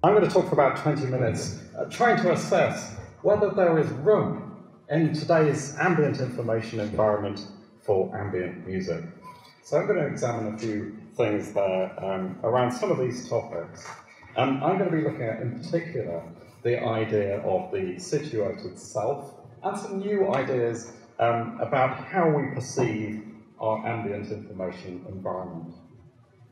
I'm going to talk for about 20 minutes, trying to assess whether there is room in today's ambient information environment for ambient music. So I'm going to examine a few things there around some of these topics. I'm going to be looking at, in particular, the idea of the situated self and some new ideas about how we perceive our ambient information environment.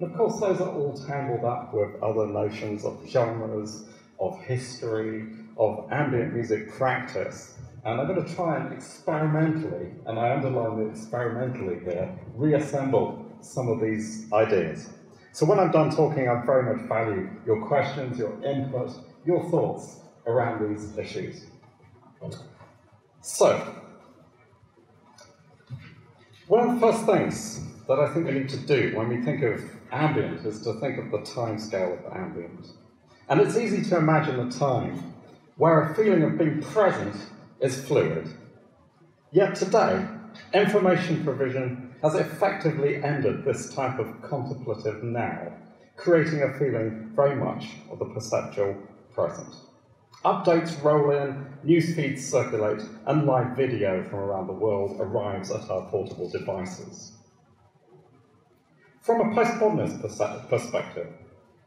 And of course, those are all tangled up with other notions of genres, of history, of ambient music practice. And I'm going to try and experimentally, and I underline the experimentally here, reassemble some of these ideas. So when I'm done talking, I very much value your questions, your input, your thoughts around these issues. So, one of the first things that I think we need to do when we think of ambient is to think of the timescale of ambient. And it's easy to imagine a time where a feeling of being present is fluid. Yet today, information provision has effectively ended this type of contemplative now, creating a feeling very much of the perceptual present. Updates roll in, news feeds circulate, and live video from around the world arrives at our portable devices. From a postmodernist perspective,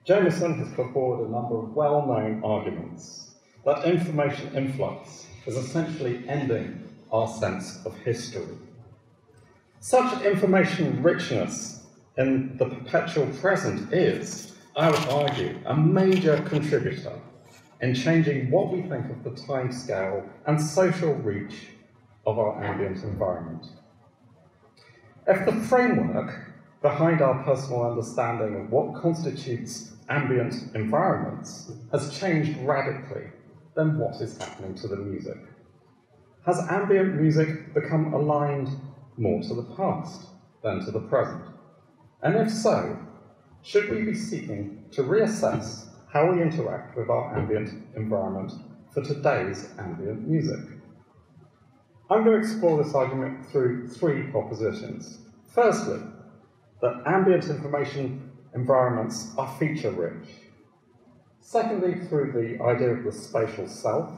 Jameson has put forward a number of well-known arguments that information influx is essentially ending our sense of history. Such information richness in the perpetual present is, I would argue, a major contributor in changing what we think of the timescale and social reach of our ambient environment. If the framework behind our personal understanding of what constitutes ambient environments has changed radically, then what is happening to the music? Has ambient music become aligned more to the past than to the present? And if so, should we be seeking to reassess how we interact with our ambient environment for today's ambient music? I'm going to explore this argument through three propositions. Firstly, that ambient information environments are feature-rich. Secondly, through the idea of the spatial self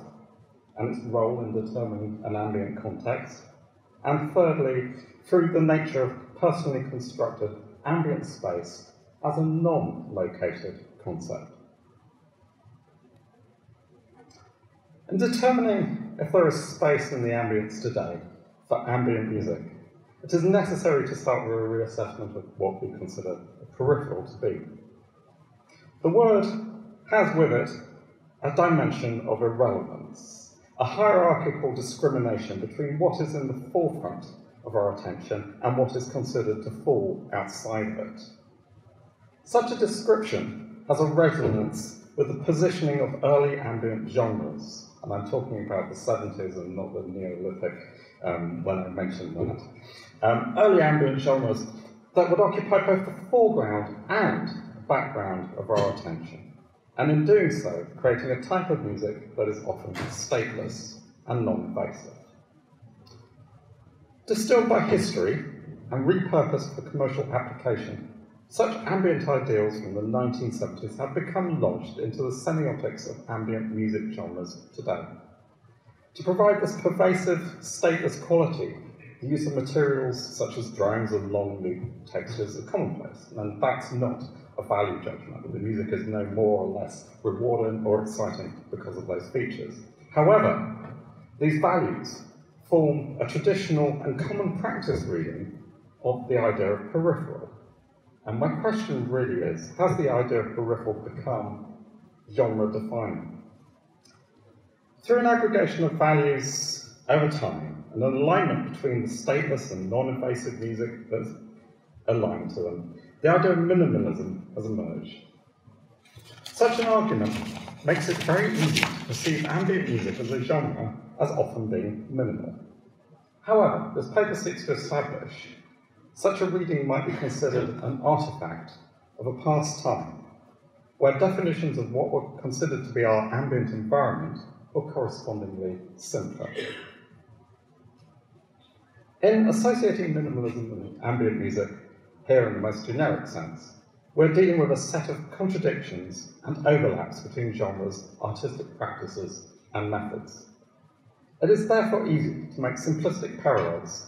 and its role in determining an ambient context. And thirdly, through the nature of personally constructed ambient space as a non-located concept. In determining if there is space in the ambience today for ambient music, it is necessary to start with a reassessment of what we consider a peripheral to be. The word has with it a dimension of irrelevance, a hierarchical discrimination between what is in the forefront of our attention and what is considered to fall outside of it. Such a description has a resonance with the positioning of early ambient genres, and I'm talking about the 70s and not the Neolithic when I mention that. Early ambient genres that would occupy both the foreground and background of our attention, and in doing so, creating a type of music that is often stateless and non-invasive. Distilled by history and repurposed for commercial application, such ambient ideals from the 1970s have become lodged into the semiotics of ambient music genres today. To provide this pervasive, stateless quality, the use of materials such as drones and long loop textures are commonplace, and that's not a value judgment. The music is no more or less rewarding or exciting because of those features. However, these values form a traditional and common practice reading of the idea of peripheral. And my question really is, has the idea of peripheral become genre-defining? Through an aggregation of values over time, and an alignment between the stateless and non-invasive music that's aligned to them, the idea of minimalism has emerged. Such an argument makes it very easy to perceive ambient music as a genre as often being minimal. However, this paper seeks to establish such a reading might be considered an artifact of a past time, where definitions of what were considered to be our ambient environment were correspondingly simpler. In associating minimalism and ambient music, here in the most generic sense, we're dealing with a set of contradictions and overlaps between genres, artistic practices, and methods. It is therefore easy to make simplistic parallels,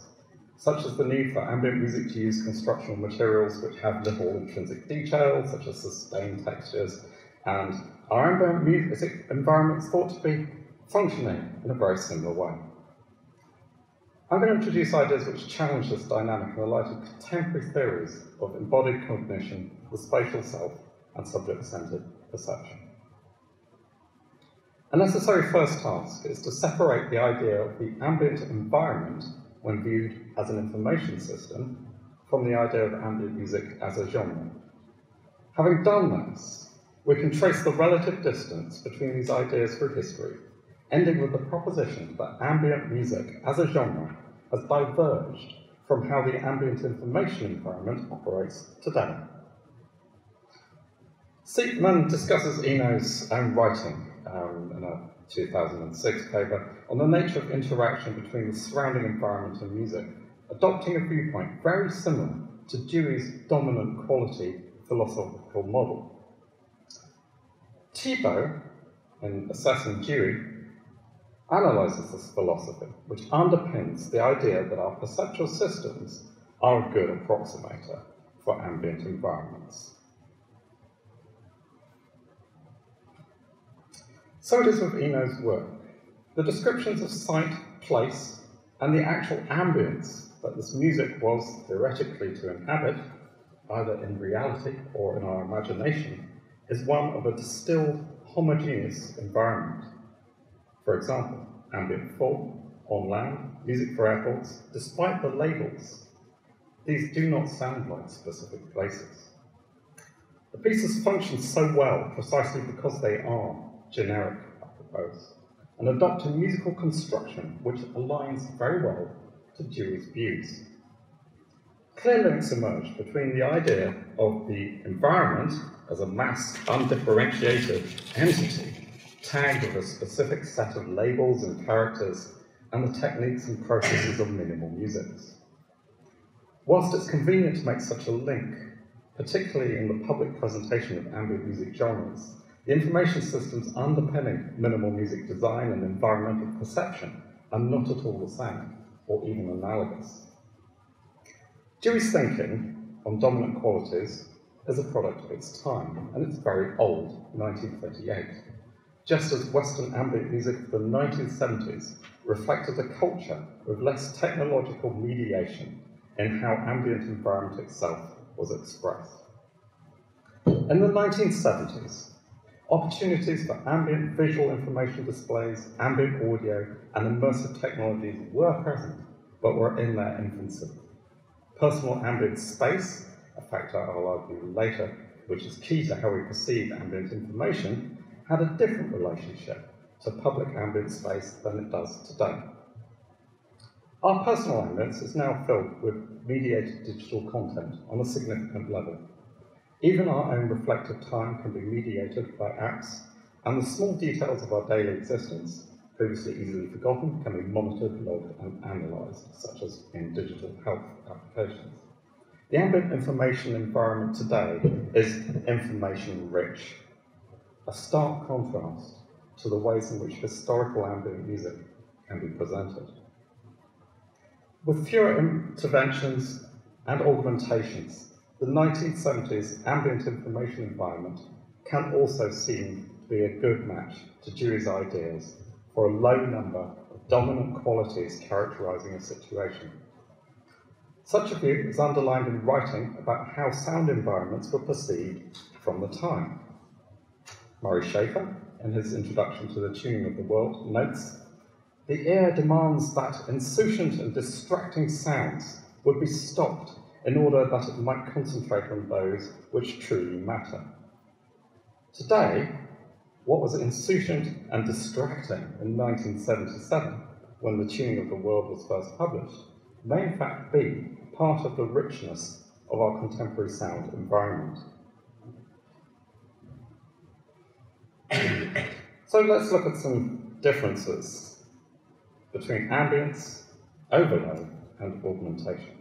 such as the need for ambient music to use constructional materials which have little intrinsic detail, such as sustained textures, and our ambient music environments thought to be functioning in a very similar way. I'm going to introduce ideas which challenge this dynamic in the light of contemporary theories of embodied cognition, the spatial self, and subject-centered perception. A necessary first task is to separate the idea of the ambient environment when viewed as an information system from the idea of ambient music as a genre. Having done this, we can trace the relative distance between these ideas through history, ending with the proposition that ambient music as a genre has diverged from how the ambient information environment operates today. Seepman discusses Eno's own writing in a 2006 paper on the nature of interaction between the surrounding environment and music, adopting a viewpoint very similar to Dewey's dominant quality philosophical model. Thibault, in assessing Dewey, analyses this philosophy, which underpins the idea that our perceptual systems are a good approximator for ambient environments. So it is with Eno's work. The descriptions of sight, place, and the actual ambience that this music was theoretically to inhabit, either in reality or in our imagination, is one of a distilled, homogeneous environment. For example, ambient form, on land, music for airports, despite the labels, these do not sound like specific places. The pieces function so well precisely because they are generic, I propose, and adopt a musical construction which aligns very well to Dewey's views. Clear links emerge between the idea of the environment as a mass, undifferentiated entity, tagged with a specific set of labels and characters, and the techniques and processes of minimal musics. Whilst it's convenient to make such a link, particularly in the public presentation of ambient music genres, the information systems underpinning minimal music design and environmental perception are not at all the same, or even analogous. Dewey's thinking on dominant qualities is a product of its time, and it's very old, 1938. Just as Western ambient music of the 1970s reflected a culture with less technological mediation in how ambient environment itself was expressed. In the 1970s, opportunities for ambient visual information displays, ambient audio, and immersive technologies were present, but were in their infancy. Personal ambient space, a factor I'll argue later, which is key to how we perceive ambient information, had a different relationship to public ambient space than it does today. Our personal ambience is now filled with mediated digital content on a significant level. Even our own reflective time can be mediated by apps, and the small details of our daily existence, previously easily forgotten, can be monitored, logged, and analysed, such as in digital health applications. The ambient information environment today is information-rich, a stark contrast to the ways in which historical ambient music can be presented. With fewer interventions and augmentations, the 1970s ambient information environment can also seem to be a good match to Dewey's ideas for a low number of dominant qualities characterising a situation. Such a view is underlined in writing about how sound environments were perceived from the time. Murray Schafer, in his introduction to the tuning of the world, notes, "The ear demands that insouciant and distracting sounds would be stopped in order that it might concentrate on those which truly matter." Today, what was insouciant and distracting in 1977, when the tuning of the world was first published, may in fact be part of the richness of our contemporary sound environment. So let's look at some differences between ambience, overlay, and augmentation.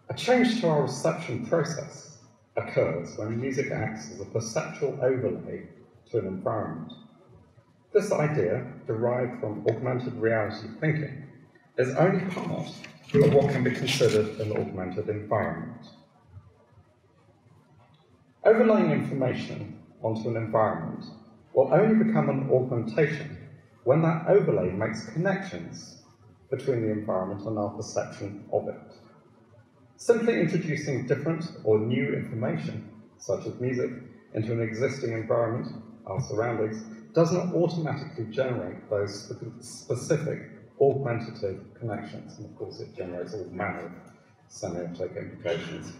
A change to our reception process occurs when music acts as a perceptual overlay to an environment. This idea, derived from augmented reality thinking, is only part of what can be considered an augmented environment. Overlaying information onto an environment will only become an augmentation when that overlay makes connections between the environment and our perception of it. Simply introducing different or new information, such as music, into an existing environment, our surroundings, does not automatically generate those specific augmentative connections. And of course, it generates all manner of semiotic implications.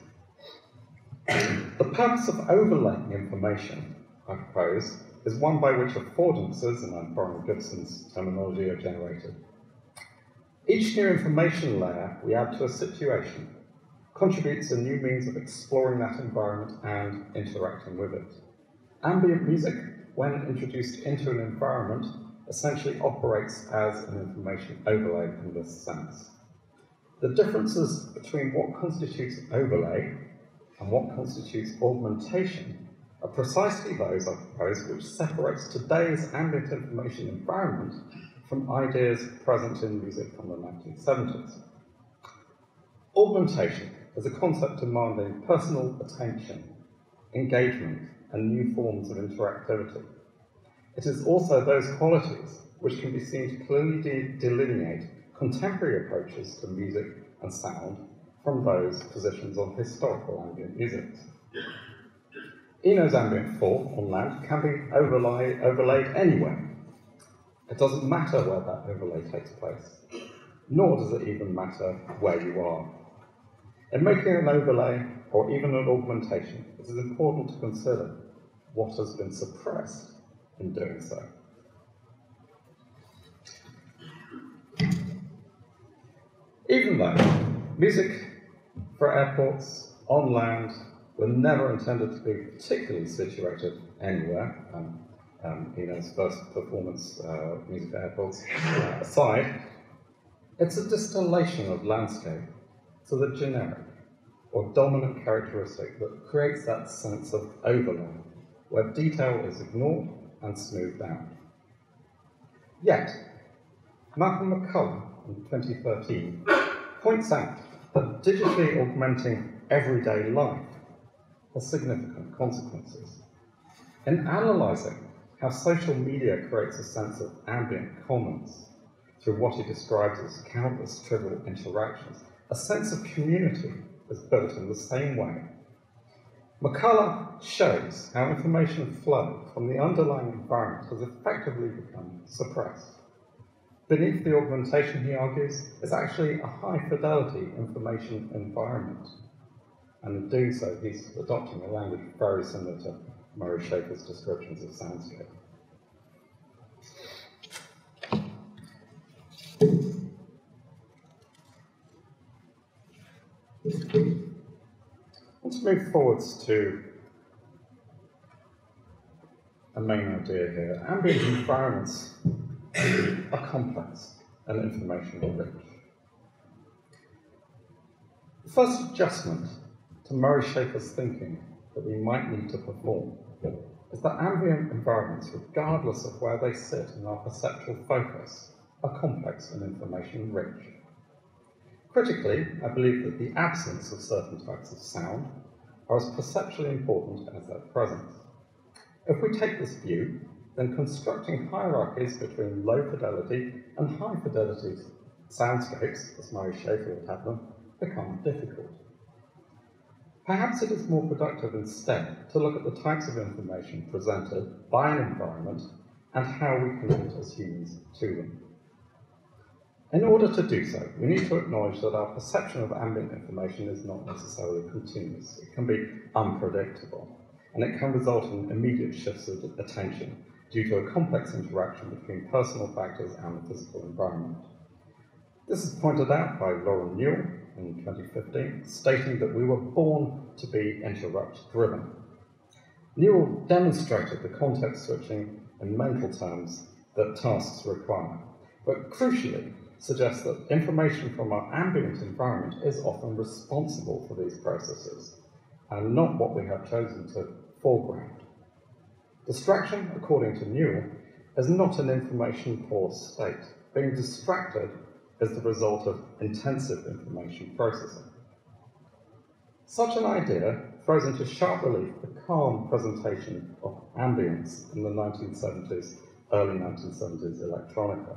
The purpose of overlaying information, I propose, is one by which affordances, and I'm borrowing Gibson's terminology, are generated. Each new information layer we add to a situation contributes a new means of exploring that environment and interacting with it. Ambient music, when introduced into an environment, essentially operates as an information overlay in this sense. The differences between what constitutes overlay and what constitutes augmentation are precisely those, I propose, which separates today's ambient information environment from ideas present in music from the 1970s. Augmentation is a concept demanding personal attention, engagement, and new forms of interactivity. It is also those qualities which can be seen to clearly delineate contemporary approaches to music and sound from those positions on historical ambient music. Eno's ambient fall on land can be overlaid anywhere. It doesn't matter where that overlay takes place, nor does it even matter where you are. In making an overlay, or even an augmentation, it is important to consider what has been suppressed in doing so. Even though music for airports on land were never intended to be particularly situated anywhere, Eno's first performance, music for airports aside, it's a distillation of landscape to the generic or dominant characteristic that creates that sense of overlay, where detail is ignored and smoothed out. Yet, Malcolm McCullum in 2013 points out that digitally augmenting everyday life has significant consequences. In analysing how social media creates a sense of ambient commons through what he describes as countless trivial interactions, a sense of community is built in the same way. McCullum shows how information flow from the underlying environment has effectively become suppressed. Beneath the augmentation, he argues, is actually a high-fidelity information environment. And in doing so, he's adopting a language very similar to Murray Schafer's descriptions of soundscape. Let's move forwards to a main idea here. Ambient environments are complex and information rich. The first adjustment to Murray Schafer's thinking that we might need to perform is that ambient environments, regardless of where they sit in our perceptual focus, are complex and information rich. Critically, I believe that the absence of certain types of sound are as perceptually important as their presence. If we take this view, then constructing hierarchies between low fidelity and high fidelity soundscapes, as Murray Schafer would have them, become difficult. Perhaps it is more productive instead to look at the types of information presented by an environment and how we connect as humans to them. In order to do so, we need to acknowledge that our perception of ambient information is not necessarily continuous. It can be unpredictable, and it can result in immediate shifts of attention due to a complex interaction between personal factors and the physical environment. This is pointed out by Lauren Newell in 2015, stating that we were born to be interrupt-driven. Newell demonstrated the context switching in mental terms that tasks require, but crucially suggests that information from our ambient environment is often responsible for these processes. and not what we have chosen to foreground. Distraction, according to Newell, is not an information-poor state. Being distracted is the result of intensive information processing. Such an idea throws into sharp relief the calm presentation of ambience in the 1970s, early 1970s electronica.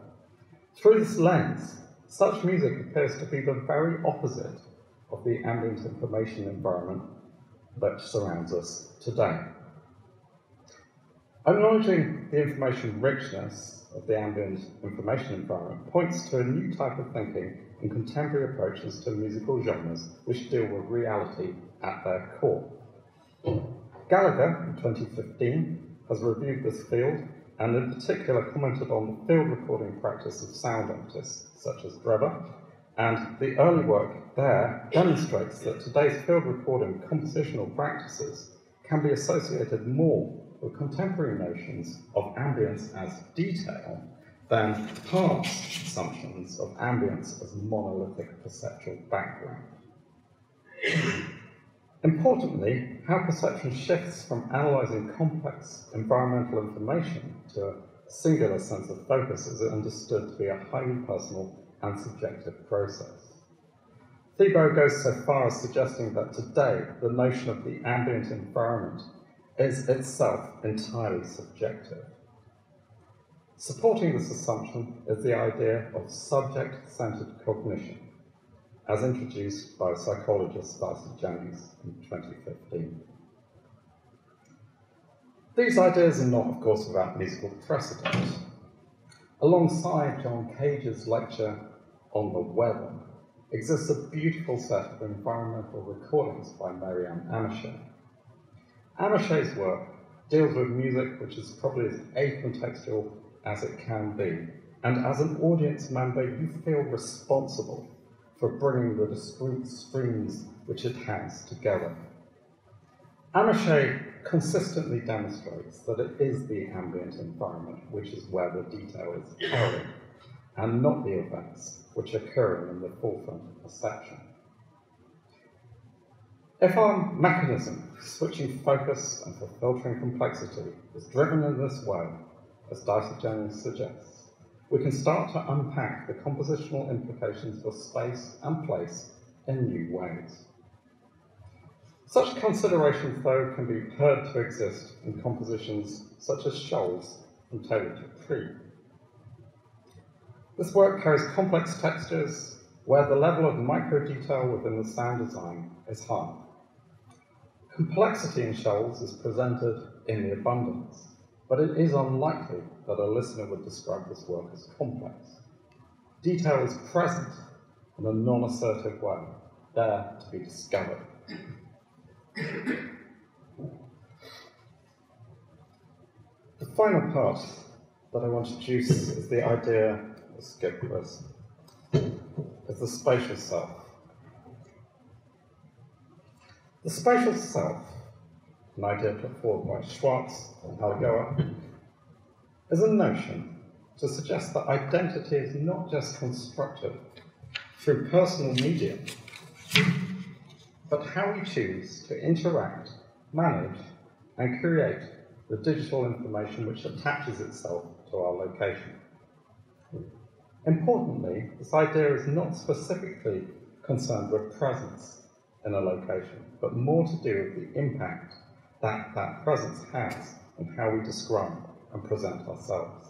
Through this lens, such music appears to be the very opposite of the ambient information environment that surrounds us today. Acknowledging the information richness of the ambient information environment points to a new type of thinking in contemporary approaches to musical genres which deal with reality at their core. Gallagher, in 2015, has reviewed this field and in particular commented on the field recording practice of sound artists such as Drebber, and the early work there demonstrates that today's field recording compositional practices can be associated more with contemporary notions of ambience as detail than past assumptions of ambience as monolithic perceptual background. Importantly, how perception shifts from analysing complex environmental information to a singular sense of focus is understood to be a highly personal and subjective process. Thiebaud goes so far as suggesting that today the notion of the ambient environment is itself entirely subjective. Supporting this assumption is the idea of subject-centered cognition, as introduced by psychologist Darcy Jennings in 2015. These ideas are not, of course, without musical precedent. Alongside John Cage's lecture on the weather exists a beautiful set of environmental recordings by Marianne Améchay. Améchay's work deals with music which is probably as acontextual as it can be, and as an audience member you feel responsible for bringing the discrete streams which it has together. Améchay consistently demonstrates that it is the ambient environment which is where the detail is carried, and not the events which occur in the forefront of perception. If our mechanism for switching focus and for filtering complexity is driven in this way, as Darcy Jennings suggests, we can start to unpack the compositional implications for space and place in new ways. Such considerations, though, can be heard to exist in compositions such as Shoals from Taylor Deupree. This work carries complex textures where the level of micro-detail within the sound design is high. Complexity in Shoals is presented in the abundance, but it is unlikely that a listener would describe this work as complex. Detail is present in a non-assertive way, there to be discovered. The final part that I want to introduce is the idea, let's skip this, is the spatial self. The spatial self, an idea put forward by Schwartz and Algoa, is a notion to suggest that identity is not just constructed through personal media, but how we choose to interact, manage, and create the digital information which attaches itself to our location. Importantly, this idea is not specifically concerned with presence in a location, but more to do with the impact that that presence has on how we describe and present ourselves.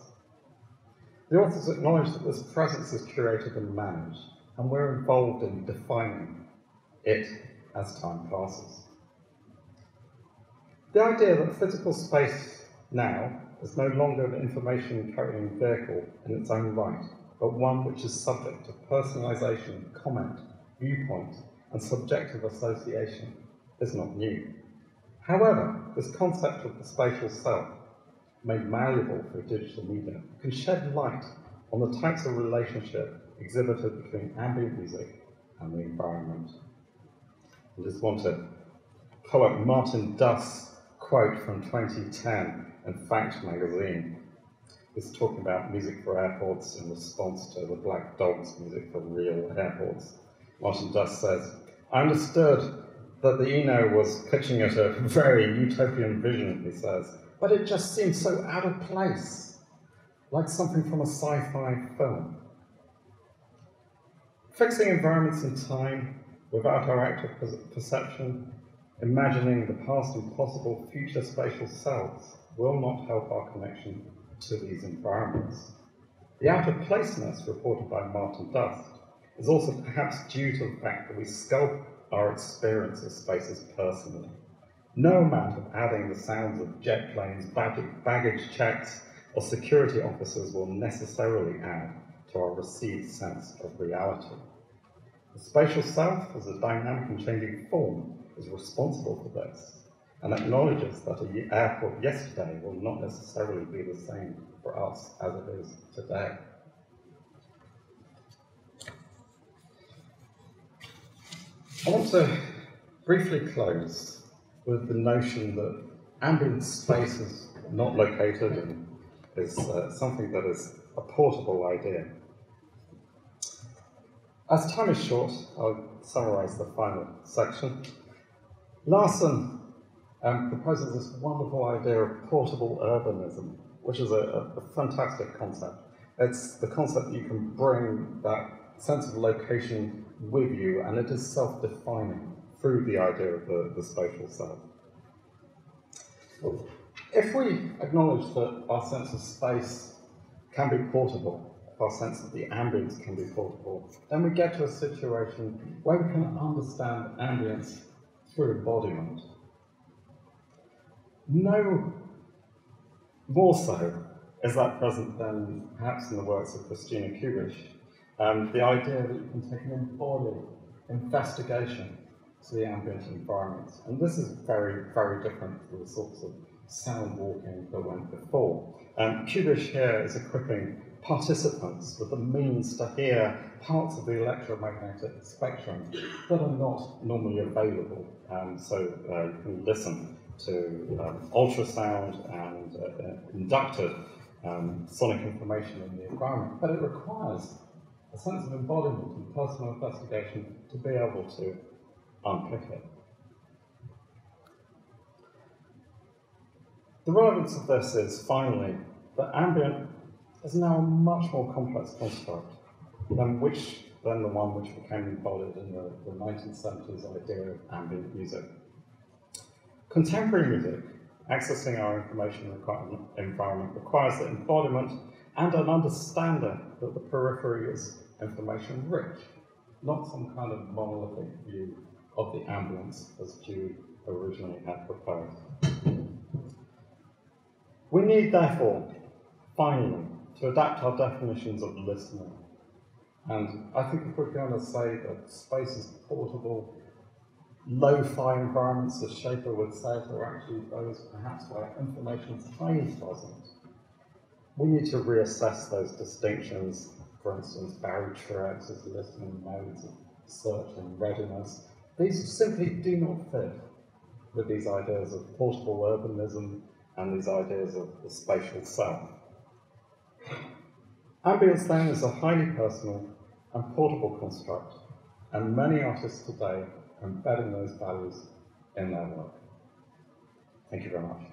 The authors acknowledge that this presence is curated and managed, and we're involved in defining it as time passes. The idea that physical space now is no longer an information-carrying vehicle in its own right, but one which is subject to personalization, comment, viewpoint, and subjective association is not new. However, this concept of the spatial self, made malleable through digital media, can shed light on the types of relationship exhibited between ambient music and the environment. I just want to poet Martin Duff's quote from 2010 in Fact magazine. He's talking about music for airports in response to the Black Dogs music for real airports. Martin Duff says, "I understood that the Eno was pitching at a very utopian vision, he says, but it just seems so out of place, like something from a sci-fi film. Fixing environments in time without our active perception, imagining the past and possible future spatial selves will not help our connection to these environments. The out-of-placeness reported by Martin Dust is also perhaps due to the fact that we sculpt our experience of spaces personally. No amount of adding the sounds of jet planes, baggage checks, or security officers will necessarily add to our received sense of reality. The spatial self, as a dynamic and changing form, is responsible for this, and acknowledges that an airport yesterday will not necessarily be the same for us as it is today. I want to briefly close with the notion that ambient space is not located and is something that is a portable idea. As time is short, I'll summarise the final section. Larson proposes this wonderful idea of portable urbanism, which is a fantastic concept. It's the concept that you can bring that sense of location with you, and it is self-defining through the idea of the spatial self. If we acknowledge that our sense of space can be portable, if our sense of the ambience can be portable, then we get to a situation where we can understand ambience through embodiment. No more so is that present than perhaps in the works of Kristina Wolfe. The idea that you can take an embodied investigation to the ambient environment. And this is very, very different to the sorts of sound walking that went before. Kubish here is equipping participants with the means to hear parts of the electromagnetic spectrum that are not normally available. So you can listen to ultrasound and inducted sonic information in the environment, but it requires a sense of embodiment and personal investigation to be able to unpick it. The relevance of this is, finally, that ambient is now a much more complex construct than the one which became embodied in the 1970s idea of ambient music. Contemporary music, accessing our information environment, requires the embodiment and an understanding that the periphery is information rich, not some kind of monolithic view of the ambience as Jude originally had proposed. We need, therefore, finally, to adapt our definitions of listening. And I think if we're going to say that space is portable, lo-fi environments, as Schaefer would say, are actually those perhaps where information is highly present, we need to reassess those distinctions. For instance, Barry Truex's listening modes of search and readiness. These simply do not fit with these ideas of portable urbanism and these ideas of the spatial self. Ambience, then, is a highly personal and portable construct, and many artists today are embedding those values in their work. Thank you very much.